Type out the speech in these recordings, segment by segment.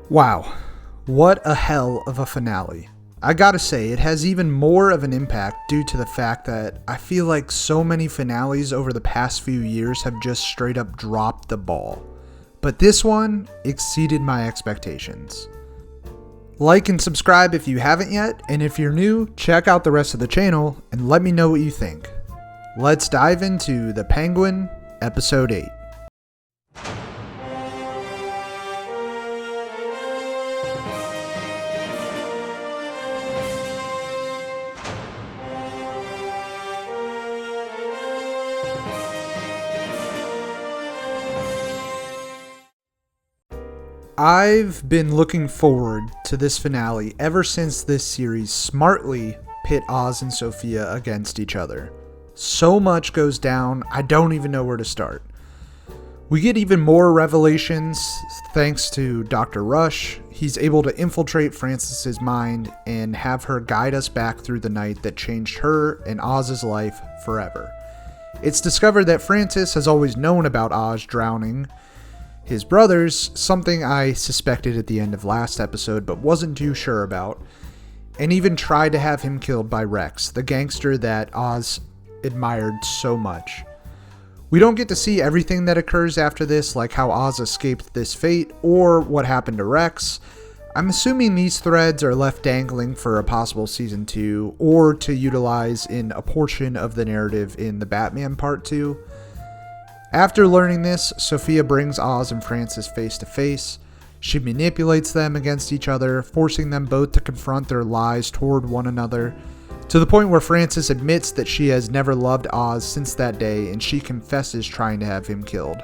Wow, what a hell of a finale. I gotta say, it has even more of an impact due to the fact that I feel like so many finales over the past few years have just straight up dropped the ball. But this one exceeded my expectations. Like and subscribe if you haven't yet, and if you're new, check out the rest of the channel and let me know what you think. Let's dive into The Penguin, Episode 8. I've been looking forward to this finale ever since this series smartly pit Oz and Sophia against each other. So much goes down, I don't even know where to start. We get even more revelations thanks to Dr. Rush. He's able to infiltrate Frances's mind and have her guide us back through the night that changed her and Oz's life forever. It's discovered that Frances has always known about Oz drowning his brothers, something I suspected at the end of last episode but wasn't too sure about, and even tried to have him killed by Rex, the gangster that Oz admired so much. We don't get to see everything that occurs after this, like how Oz escaped this fate or what happened to Rex. I'm assuming these threads are left dangling for a possible season 2 or to utilize in a portion of the narrative in The Batman Part 2. After learning this, Sophia brings Oz and Frances face to face. She manipulates them against each other, forcing them both to confront their lies toward one another, to the point where Frances admits that she has never loved Oz since that day and she confesses trying to have him killed.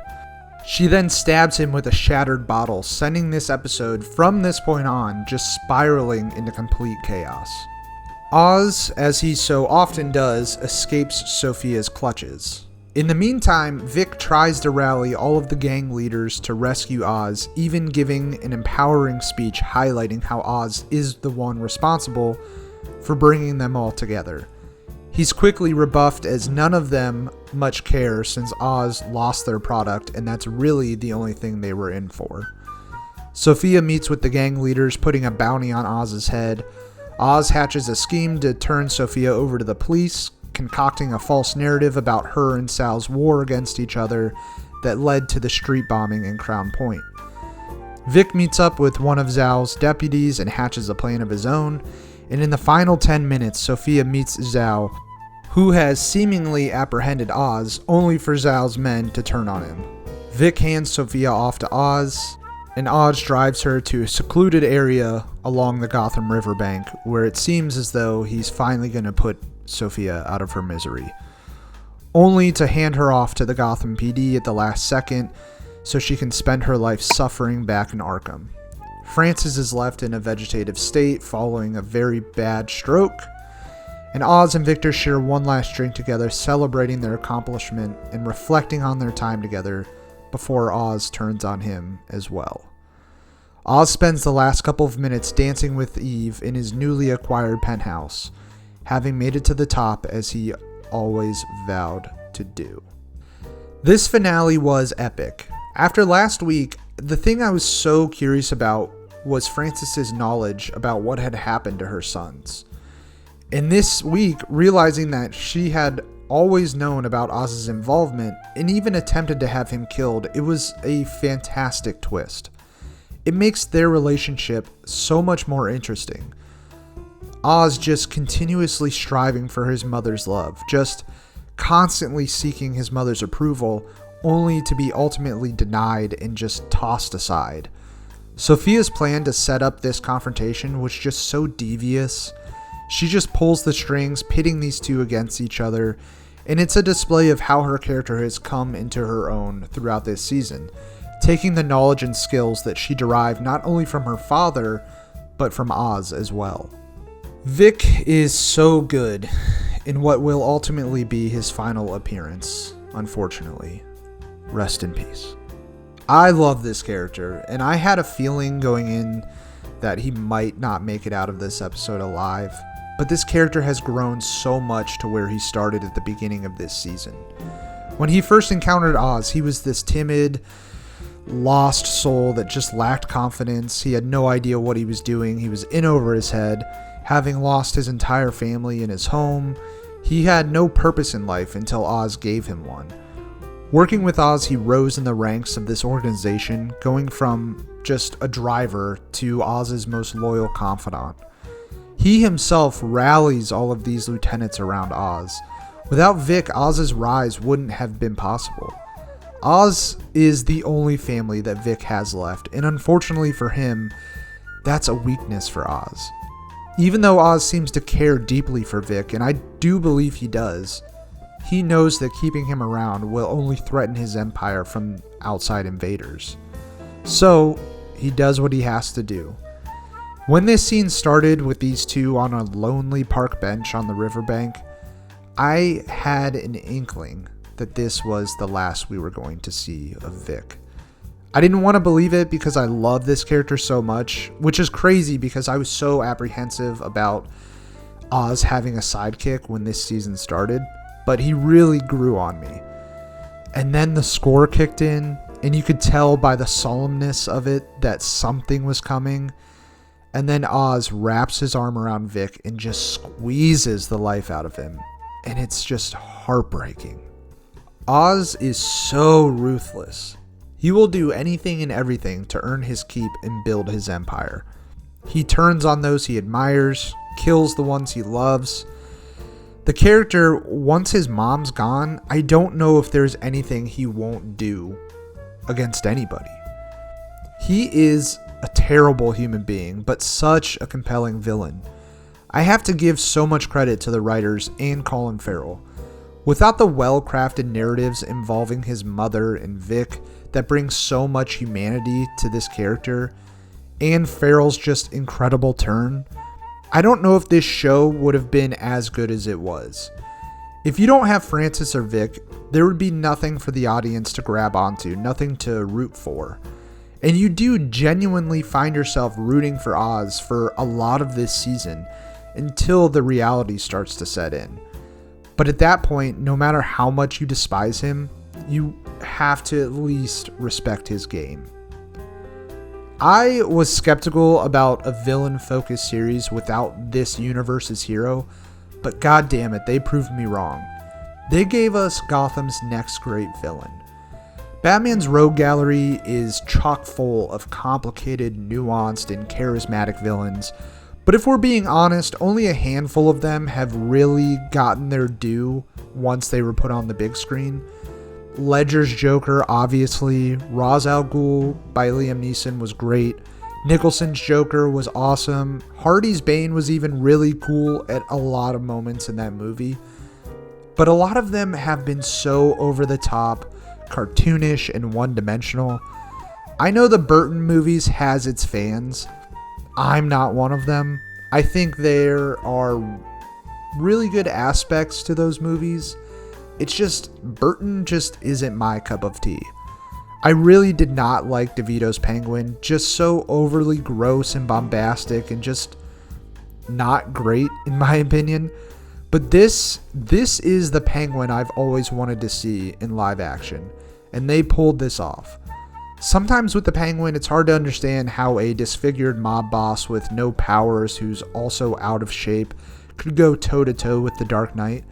She then stabs him with a shattered bottle, sending this episode from this point on just spiraling into complete chaos. Oz, as he so often does, escapes Sophia's clutches. In the meantime, Vic tries to rally all of the gang leaders to rescue Oz, even giving an empowering speech highlighting how Oz is the one responsible for bringing them all together. He's quickly rebuffed as none of them much care since Oz lost their product and that's really the only thing they were in for. Sophia meets with the gang leaders, putting a bounty on Oz's head. Oz hatches a scheme to turn Sophia over to the police, concocting a false narrative about her and Sal's war against each other that led to the street bombing in Crown Point. Vic meets up with one of Zal's deputies and hatches a plan of his own, and in the final 10 minutes, Sophia meets Zal, who has seemingly apprehended Oz, only for Zal's men to turn on him. Vic hands Sophia off to Oz, and Oz drives her to a secluded area along the Gotham riverbank, where it seems as though he's finally going to put Sophia out of her misery, only to hand her off to the Gotham PD at the last second so she can spend her life suffering back in Arkham. Frances is left in a vegetative state following a very bad stroke, and Oz and Victor share one last drink together, celebrating their accomplishment and reflecting on their time together before Oz turns on him as well. Oz spends the last couple of minutes dancing with Eve in his newly acquired penthouse, having made it to the top as he always vowed to do. This finale was epic. After last week, the thing I was so curious about was Frances's knowledge about what had happened to her sons. And this week, realizing that she had always known about Oz's involvement and even attempted to have him killed, it was a fantastic twist. It makes their relationship so much more interesting. Oz just continuously striving for his mother's love, just constantly seeking his mother's approval, only to be ultimately denied and just tossed aside. Sophia's plan to set up this confrontation was just so devious. She just pulls the strings, pitting these two against each other, and it's a display of how her character has come into her own throughout this season, taking the knowledge and skills that she derived not only from her father, but from Oz as well. Vic is so good in what will ultimately be his final appearance, unfortunately. Rest in peace. I love this character, and I had a feeling going in that he might not make it out of this episode alive, but this character has grown so much to where he started at the beginning of this season. When he first encountered Oz, he was this timid, lost soul that just lacked confidence. He had no idea what he was doing. He was in over his head, having lost his entire family and his home. He had no purpose in life until Oz gave him one. Working with Oz, he rose in the ranks of this organization, going from just a driver to Oz's most loyal confidant. He himself rallies all of these lieutenants around Oz. Without Vic, Oz's rise wouldn't have been possible. Oz is the only family that Vic has left, and unfortunately for him, that's a weakness for Oz. Even though Oz seems to care deeply for Vic, and I do believe he does, he knows that keeping him around will only threaten his empire from outside invaders. So, he does what he has to do. When this scene started with these two on a lonely park bench on the riverbank, I had an inkling that this was the last we were going to see of Vic. I didn't want to believe it because I love this character so much, which is crazy because I was so apprehensive about Oz having a sidekick when this season started, but he really grew on me. And then the score kicked in, and you could tell by the solemnness of it that something was coming. And then Oz wraps his arm around Vic and just squeezes the life out of him. And it's just heartbreaking. Oz is so ruthless. He will do anything and everything to earn his keep and build his empire. He turns on those he admires, kills the ones he loves. The character, once his mom's gone, I don't know if there's anything he won't do against anybody. He is a terrible human being, but such a compelling villain. I have to give so much credit to the writers and Colin Farrell. Without the well-crafted narratives involving his mother and Vic that bring so much humanity to this character, and Farrell's just incredible turn, I don't know if this show would have been as good as it was. If you don't have Francis or Vic, there would be nothing for the audience to grab onto, nothing to root for. And you do genuinely find yourself rooting for Oz for a lot of this season until the reality starts to set in. But at that point, no matter how much you despise him, you have to at least respect his game. I was skeptical about a villain-focused series without this universe's hero, but goddamn it, they proved me wrong. They gave us Gotham's next great villain. Batman's rogue gallery is chock full of complicated, nuanced, and charismatic villains, but if we're being honest, only a handful of them have really gotten their due once they were put on the big screen. Ledger's Joker, obviously. Ra's al Ghul by Liam Neeson was great. Nicholson's Joker was awesome. Hardy's Bane was even really cool at a lot of moments in that movie. But a lot of them have been so over the top, cartoonish, and one-dimensional. I know the Burton movies has its fans. I'm not one of them. I think there are really good aspects to those movies. It's just, Burton just isn't my cup of tea. I really did not like DeVito's Penguin, just so overly gross and bombastic and just not great in my opinion. But this is the Penguin I've always wanted to see in live action, and they pulled this off. Sometimes with the Penguin, it's hard to understand how a disfigured mob boss with no powers who's also out of shape could go toe-to-toe with the Dark Knight.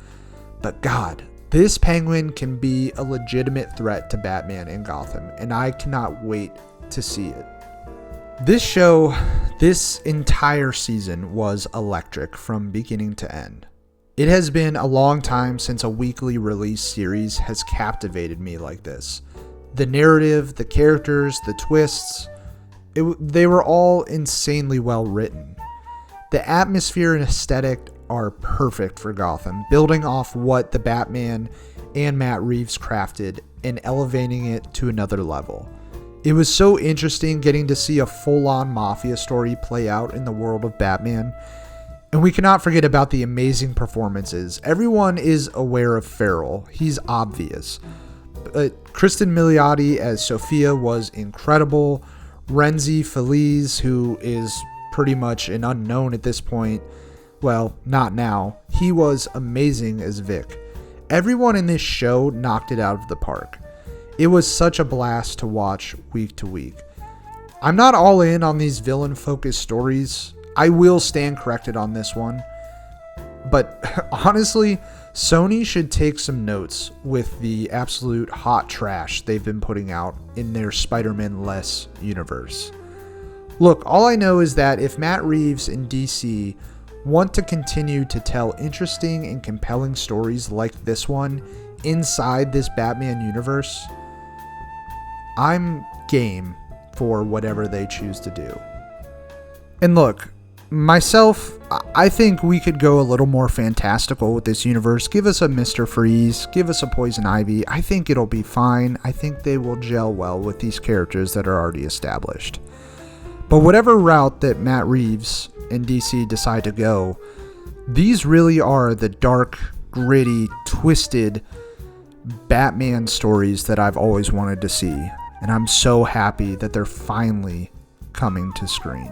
But God, this Penguin can be a legitimate threat to Batman and Gotham, and I cannot wait to see it. This show, this entire season was electric from beginning to end. It has been a long time since a weekly release series has captivated me like this. The narrative, the characters, the twists, they were all insanely well written. The atmosphere and aesthetic are perfect for Gotham, building off what the Batman and Matt Reeves crafted and elevating it to another level. It was so interesting getting to see a full-on mafia story play out in the world of Batman. And we cannot forget about the amazing performances. Everyone is aware of Farrell. He's obvious. Kristen Milioti as Sophia was incredible. Renzi Feliz, who is pretty much an unknown at this point, well, not now, he was amazing as Vic. Everyone in this show knocked it out of the park. It was such a blast to watch week to week. I'm not all in on these villain-focused stories. I will stand corrected on this one. But honestly, Sony should take some notes with the absolute hot trash they've been putting out in their Spider-Man-less universe. Look, all I know is that if Matt Reeves and DC want to continue to tell interesting and compelling stories like this one inside this Batman universe, I'm game for whatever they choose to do. And look, myself, I think we could go a little more fantastical with this universe. Give us a Mr. Freeze, give us a Poison Ivy. I think it'll be fine. I think they will gel well with these characters that are already established. But whatever route that Matt Reeves and DC decide to go, these really are the dark, gritty, twisted Batman stories that I've always wanted to see. And I'm so happy that they're finally coming to screen.